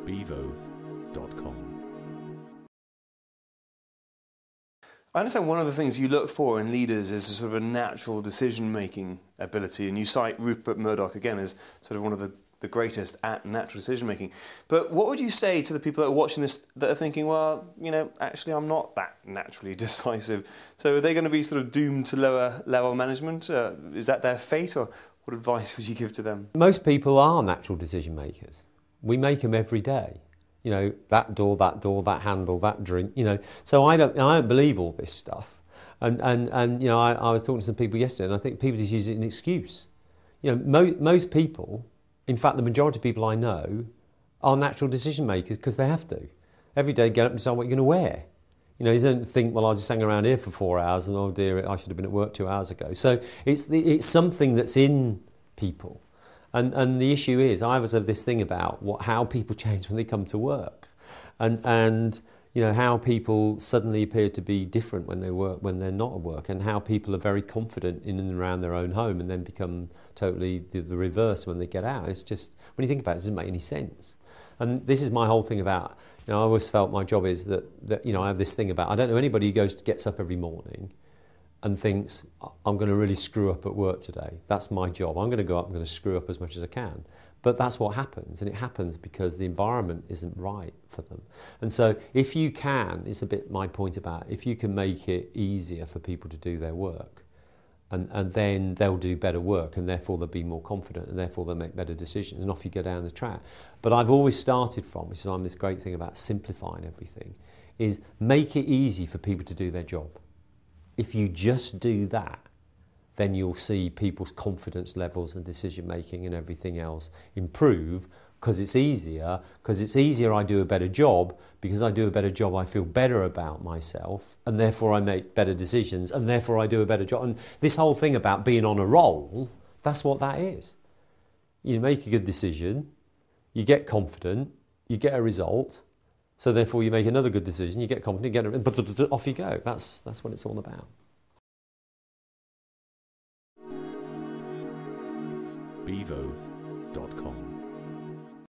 bevo.com. I understand one of the things you look for in leaders is a sort of a natural decision-making ability, and you cite Rupert Murdoch again as sort of one of the greatest at natural decision-making. But what would you say to the people that are watching this that are thinking, well, you know, actually I'm not that naturally decisive, so are they going to be sort of doomed to lower level management? Is that their fate, or what advice would you give to them? Most people are natural decision makers. We make them every day. You know, that door, that handle, that drink, you know. So I don't believe all this stuff. And you know, I was talking to some people yesterday, and I think people just use it as an excuse. You know, most people, in fact, the majority of people I know, are natural decision makers because they have to. Every day, get up and decide what you're going to wear. You know, you don't think, well, I just hang around here for 4 hours, and oh dear, I should have been at work 2 hours ago. So it's something that's in people. And the issue is, I always have this thing about how people change when they come to work, and you know, how people suddenly appear to be different when they're not at work, and how people are very confident in and around their own home and then become totally the reverse when they get out. It's just, when you think about it, it doesn't make any sense. And this is my whole thing about, you know, I always felt my job is that you know, I have this thing about, I don't know anybody who gets up every morning and thinks, I'm going to really screw up at work today. That's my job. I'm going to go up, I'm going to screw up as much as I can. But that's what happens, and it happens because the environment isn't right for them. And so if you can, it's a bit my point about, if you can make it easier for people to do their work, and then they'll do better work, and therefore they'll be more confident, and therefore they'll make better decisions, and off you go down the track. But I've always started from, which is this great thing about simplifying everything, is make it easy for people to do their job. If you just do that, then you'll see people's confidence levels and decision making and everything else improve, because it's easier. I do a better job. Because I do a better job, I feel better about myself, and therefore I make better decisions, and therefore I do a better job. And this whole thing about being on a roll, that's what that is. You make a good decision, you get confident, you get a result, so therefore you make another good decision, you get confident, you get a, off you go. That's what it's all about. Bevo